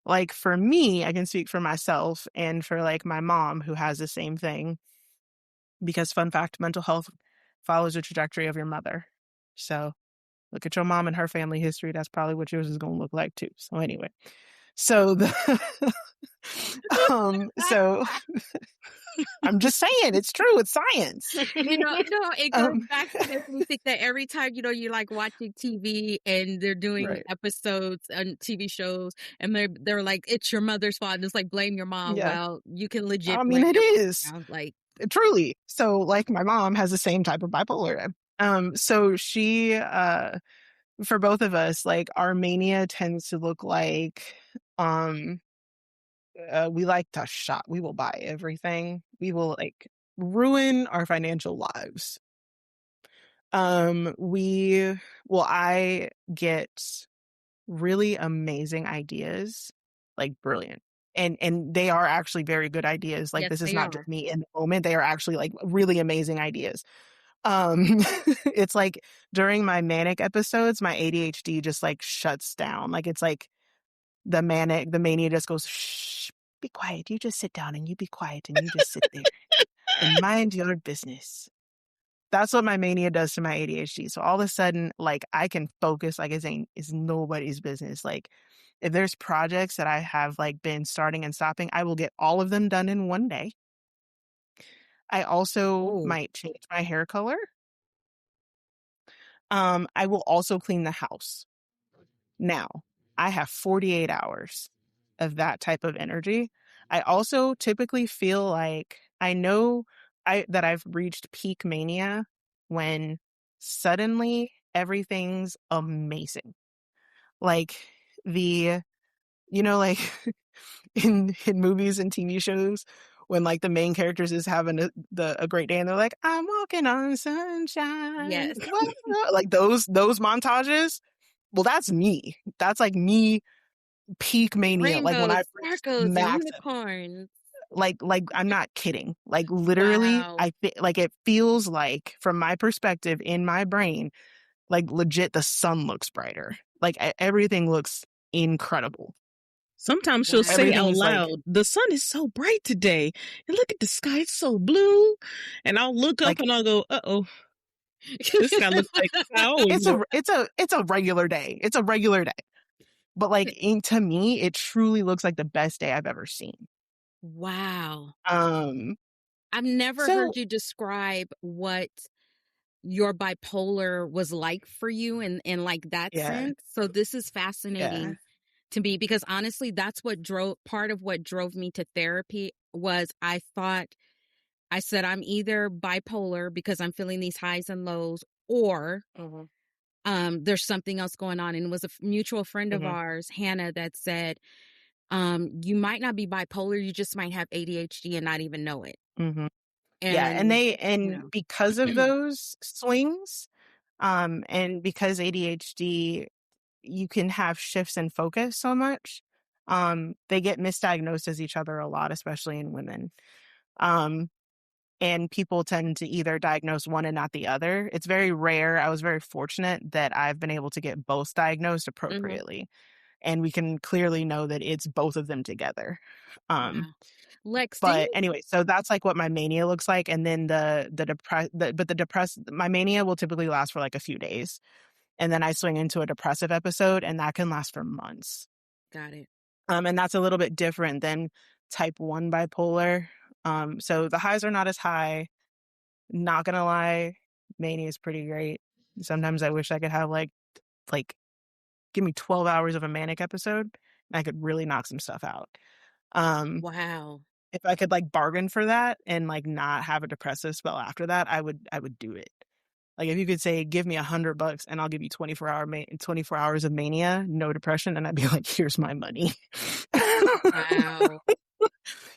Like for me, I can speak for myself and for like my mom who has the same thing, because fun fact, mental health follows the trajectory of your mother. So look at your mom and her family history. That's probably what yours is going to look like too. So anyway, so so I'm just saying it's true. It's science. No, it goes Um, back to making me think that every time, you're like watching TV and they're doing right. episodes on TV shows and they're like, it's your mother's fault. And it's like, blame your mom. Yeah. Well, you can legit I mean, blame it your is. mom now. Like, Truly. So like my mom has the same type of bipolar. So she for both of us, like our mania tends to look like um we like to shop. We will buy everything. We will like ruin our financial lives. I get really amazing ideas, like brilliant. And they are actually very good ideas. Like yes, this is they not just are. me in the moment. They are actually like really amazing ideas. Um it's like during my manic episodes, my ADHD just like shuts down. Like it's like the mania just goes, shh, be quiet. You just sit down and you be quiet and you just sit there and mind your business. That's what my mania does to my ADHD. So all of a sudden, like I can focus like it's nobody's business. Like if there's projects that I have like been starting and stopping, I will get all of them done in one day. I also Oh, might change my hair color. I will also clean the house. Now, I have 48 hours of that type of energy. I also typically feel like I know that I've reached peak mania when suddenly everything's amazing. Like the like in movies and TV shows when like the main characters is having a great day and they're like, I'm walking on sunshine. yes. Like those montages. Well, that's me. That's like me peak mania. Like when Rainbows, I've reached sparkles, and max. unicorns. Like I'm not kidding. Like literally, Wow. like it feels like, from my perspective in my brain, like legit the sun looks brighter. Like everything looks incredible. Sometimes she'll Wow. say Everything out is like loud, "The sun is so bright today, and look at the sky, it's so blue." And I'll look up like and I'll go, "Uh-oh, this sky looks like cloud." it's a regular day. It's a regular day. But like to me, it truly looks like the best day I've ever seen. Wow. Um I've never so heard you describe what your bipolar was like for you in like that yeah, sense. So this is yeah. fascinating to me because honestly, that's what drove part of what drove me to therapy was I said I'm either bipolar because I'm feeling these highs and lows or Mhm. there's something else going on. And it was a mutual friend of Mhm. ours, Hannah, that said, you might not be bipolar, you just might have ADHD and not even know it. Mhm. Yeah, And, you and know, because of those swings, and because ADHD, you can have shifts in focus so much, they get misdiagnosed as each other a lot, especially in women. Um, and people tend to either diagnose one and not the other. It's very rare. I was very fortunate that I've been able to get both diagnosed mhm, appropriately, and we can clearly know that it's both of them together. Um, wow. Lex, didn't but you? anyway, so that's like what my mania looks like, and then the depressed my mania will typically last for like a few days, and then I swing into a depressive episode, and that can last for months. Got it. And that's a little bit different than type 1 bipolar. So the highs are not as high. Not gonna lie, mania is pretty great. Sometimes I wish I could have like give me 12 hours of a manic episode, and I could really knock some stuff out. Um, Wow. if I could like bargain for that and like not have a depressive spell after that, I would do it. Like if you could say, give me $100 and I'll give you 24 hours of mania, no depression, and I'd be like, here's my money. Wow.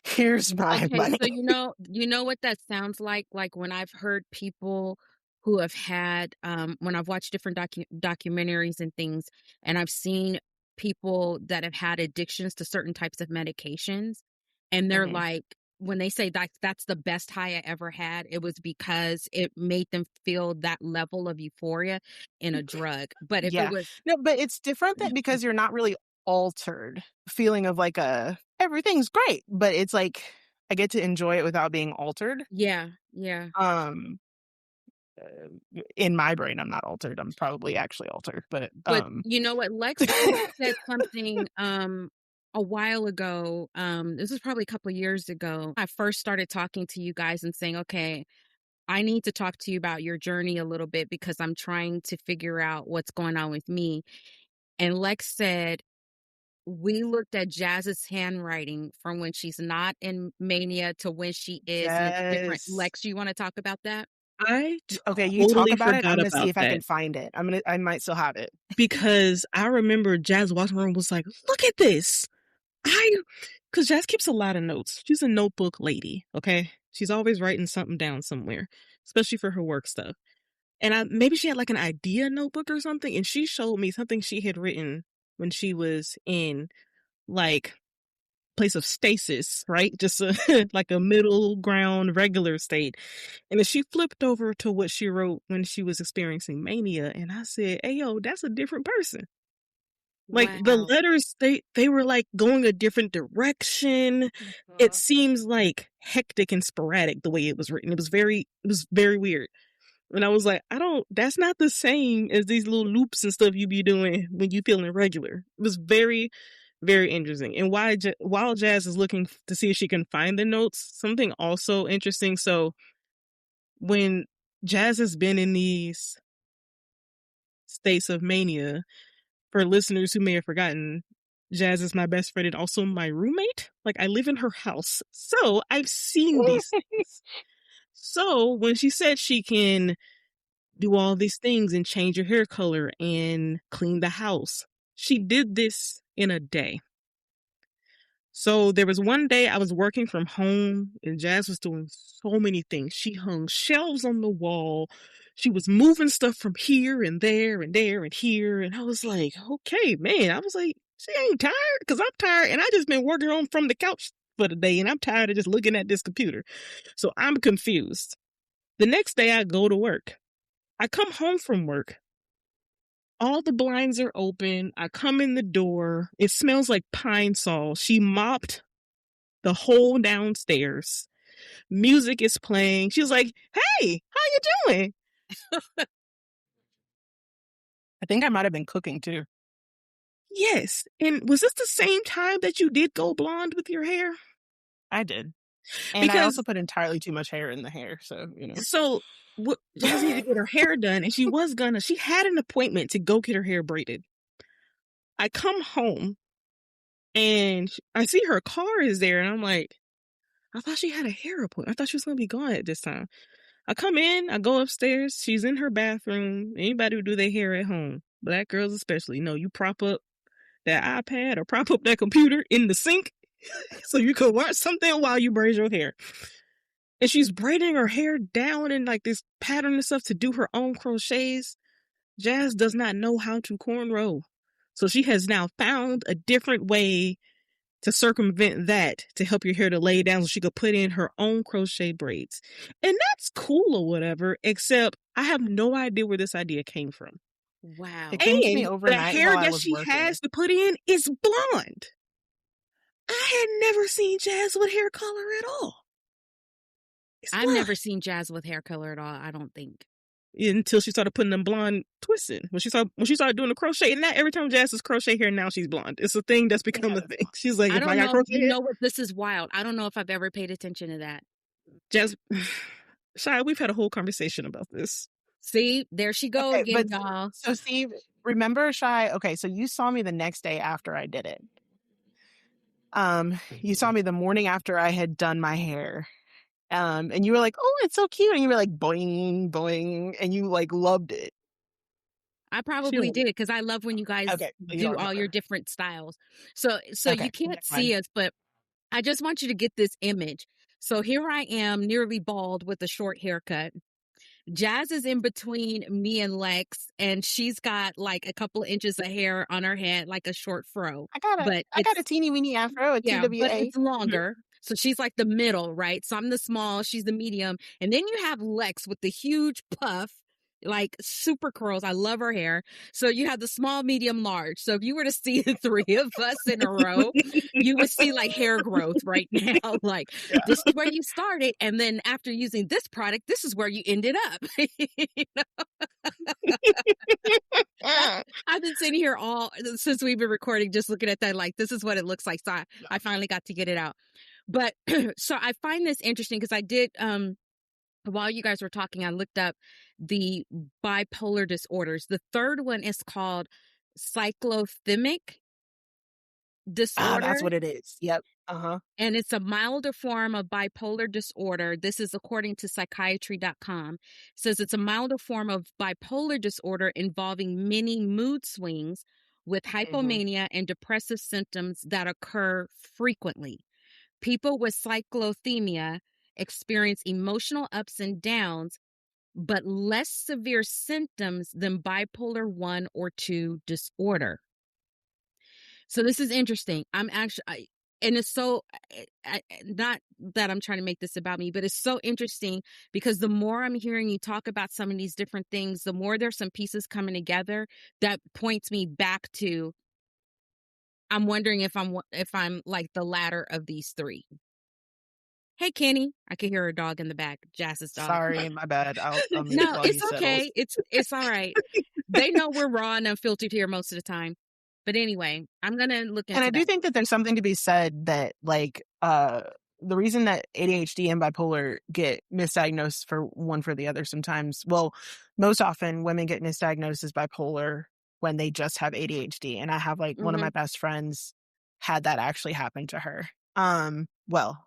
Here's my Okay, money. so you know what that sounds like when I've heard people who have had when I've watched different documentaries and things and I've seen people that have had addictions to certain types of medications and they're Mhm. like when they say that's the best high I ever had, it was because it made them feel that level of euphoria in a drug. But if it Yeah. was No, but it's different that because you're not really altered feeling of like everything's great, but it's like I get to enjoy it without being altered. yeah, yeah. Um in my brain I'm not altered. I'm probably actually altered, but But you know what? Lex said something a while ago. This was probably a couple of years ago. I first started talking to you guys and saying, okay, I need to talk to you about your journey a little bit because I'm trying to figure out what's going on with me. And Lex said, we looked at Jazz's handwriting from when she's not in mania to when she is, and it's different. yes. Lex, you want to talk about that? I Okay, you talk totally about it. I'm forgot gonna see about if I that can find it. I might still have it. because I remember Jazz walking around was like, "Look at this." Because Jazz keeps a lot of notes. She's a notebook lady, okay? She's always writing something down somewhere, especially for her work stuff. And maybe she had like an idea notebook or something, and she showed me something she had written when she was in like place of stasis, right? Just like a middle ground regular state. And then she flipped over to what she wrote when she was experiencing mania, and I said, "Hey, yo, that's a different person." Like the Wow. letters, they were like going a different direction. It Mhm. seems like hectic and sporadic the way it was written. It was very weird. And I was like, that's not the same as these little loops and stuff you be doing when you feeling regular. It was very, very interesting. And while Jazz is looking to see if she can find the notes, something also interesting. So when Jazz has been in these states of mania, for listeners who may have forgotten, Jazz is my best friend and also my roommate. Like I live in her house. So I've seen these things. So when she said she can do all these things and change your hair color and clean the house, she did this in a day. So there was one day I was working from home and Jazz was doing so many things. She hung shelves on the wall. She was moving stuff from here and there and there and here. And I was like, okay, man. I was like, she ain't tired because I'm tired and I just been working on from the couch for the day, and I'm tired of just looking at this computer. So I'm confused. The next day I go to work. I come home from work. All the blinds are open. I come in the door. It smells like pine sol. She mopped the whole downstairs. Music is playing. She was like, "Hey, how you doing?" I think I might have been cooking too. Yes. And was this the same time that you did go blonde with your hair? I did. And I Because also put entirely too much hair in the hair. So, so Jazz needed to get her hair done, and she had an appointment to go get her hair braided. I come home and I see her car is there, and I'm like, I thought she had a hair appointment. I thought she was going to be gone at this time. I come in, I go upstairs. She's in her bathroom. Anybody who do their hair at home, black girls especially, you prop up that iPad or prop up that computer in the sink so you can watch something while you braid your hair. And she's braiding her hair down in like this pattern and stuff to do her own crochets. Jazz does not know how to cornrow. So she has now found a different way to circumvent that to help your hair to lay down so she could put in her own crochet braids. And that's cool or whatever, except I have no idea where this idea came from. Wow. It came to me And overnight the hair while I that was she working. has to put in is blonde. I had never seen Jazz with hair color at all. I've never seen Jazz with hair color at all, I don't think. Until she started putting them blonde twists in. When she started doing the crochet, and now every time Jazz does crochet hair, now she's blonde. It's a thing that's become a thing. She's like, I if I got know crochet, what, this is wild. I don't know if I've ever paid attention to that. Jazz, Shy, we've had a whole conversation about this. See, there she go again, y'all. So Steve, remember, Shy? Okay, so you saw me the next day after I did it. You saw me the morning after I had done my hair. And you were like, "Oh, it's so cute," and you were like, "Boing, boing," and you like loved it. I probably did because I love when you guys do all your different styles. So you can't see us, but I just want you to get this image. So here I am, nearly bald with a short haircut. Jazz is in between me and Lex, and she's got like a couple inches of hair on her head, like a short fro. I got a teeny weeny afro, a TWA. But it's longer. So she's like the middle, right? So I'm the small, she's the medium. And then you have Lex with the huge puff, like super curls. I love her hair. So you have the small, medium, large. So if you were to see the three of us in a row, you would see like hair growth right now. Like this is where you started. And then after using this product, this is where you ended up. I've been sitting here since we've been recording, just looking at that, like, this is what it looks like. So I finally got to get it out. But so I find this interesting because I did, while you guys were talking, I looked up the bipolar disorders. The third one is called cyclothymic disorder. That's what it is. Yep. Uh-huh. And it's a milder form of bipolar disorder. This is according to psychiatry.com. It says it's a milder form of bipolar disorder involving many mood swings with hypomania and depressive symptoms that occur frequently. People with cyclothymia experience emotional ups and downs, but less severe symptoms than bipolar 1 or 2 disorder. So this is interesting. And it's so, not that I'm trying to make this about me, but it's so interesting because the more I'm hearing you talk about some of these different things, the more there's some pieces coming together that points me back to, I'm wondering if I'm like the latter of these three. Hey, Kenny. I can hear her dog in the back. Jazz's dog. Sorry, my bad. I'll no, it's okay. It's all right. They know we're raw and unfiltered here most of the time. But anyway, I'm going to look into And I do think that there's something to be said that, like, the reason that ADHD and bipolar get misdiagnosed for one for the other sometimes, well, most often women get misdiagnosed as bipolar when they just have ADHD. And I have, like, one of my best friends had that actually happen to her. Well,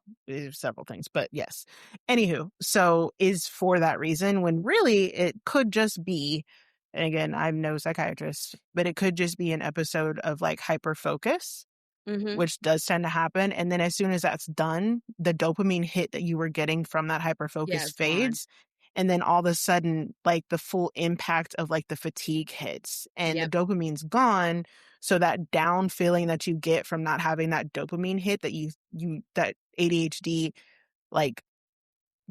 several things, but yes. Anywho, so is for that reason when really it could just be, and again, I'm no psychiatrist, but it could just be an episode of like hyper focus, which does tend to happen. And then as soon as that's done, the dopamine hit that you were getting from that hyper focus fades. And then all of a sudden, like the full impact of like the fatigue hits and the dopamine's gone. So that down feeling that you get from not having that dopamine hit that that ADHD like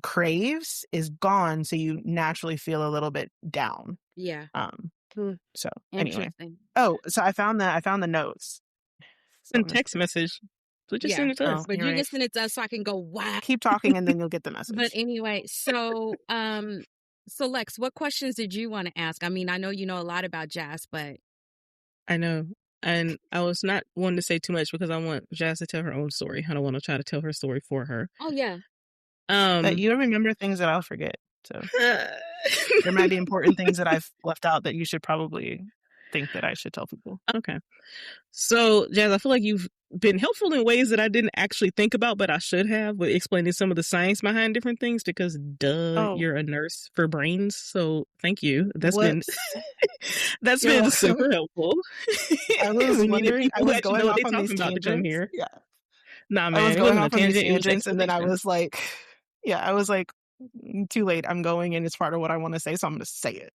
craves is gone. So you naturally feel a little bit down. Yeah. So anyway. Interesting. Oh, so I found the notes. Send text message. So just send it to us. But you right. can send it to us so I can go, wow. Keep talking and then you'll get the message. But anyway, so Lex, what questions did you want to ask? I mean, I know you know a lot about Jazz, but I know. And I was not wanting to say too much because I want Jazz to tell her own story. I don't want to try to tell her story for her. Oh yeah. But you remember things that I'll forget. So there might be important things that I've left out that you should probably think that I should tell people. Okay. So, Jazz, I feel like you've been helpful in ways that I didn't actually think about, but I should have, with explaining some of the science behind different things because, you're a nurse for brains. So, thank you. That's been super helpful. I was wondering, I was going off on these tangents. Here. Yeah. Nah, man, I was going off on these tangent, tangents, and then I was like, too late. I'm going, and it's part of what I want to say, so I'm going to say it.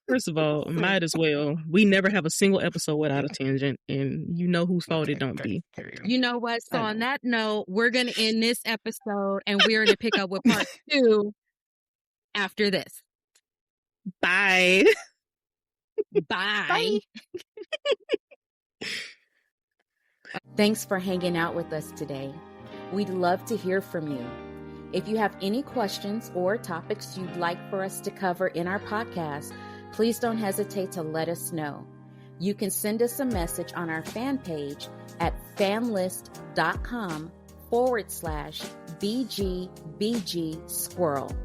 First of all, might as well. We never have a single episode without a tangent, and you know whose fault it don't be. You know what? So on that note, we're going to end this episode, and we're going to pick up with part 2 after this. Bye. Bye. Thanks for hanging out with us today. We'd love to hear from you. If you have any questions or topics you'd like for us to cover in our podcast, please don't hesitate to let us know. You can send us a message on our fan page at fanlist.com/BGBG Squirrel.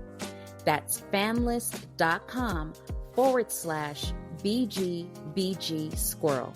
That's fanlist.com/BGBG Squirrel.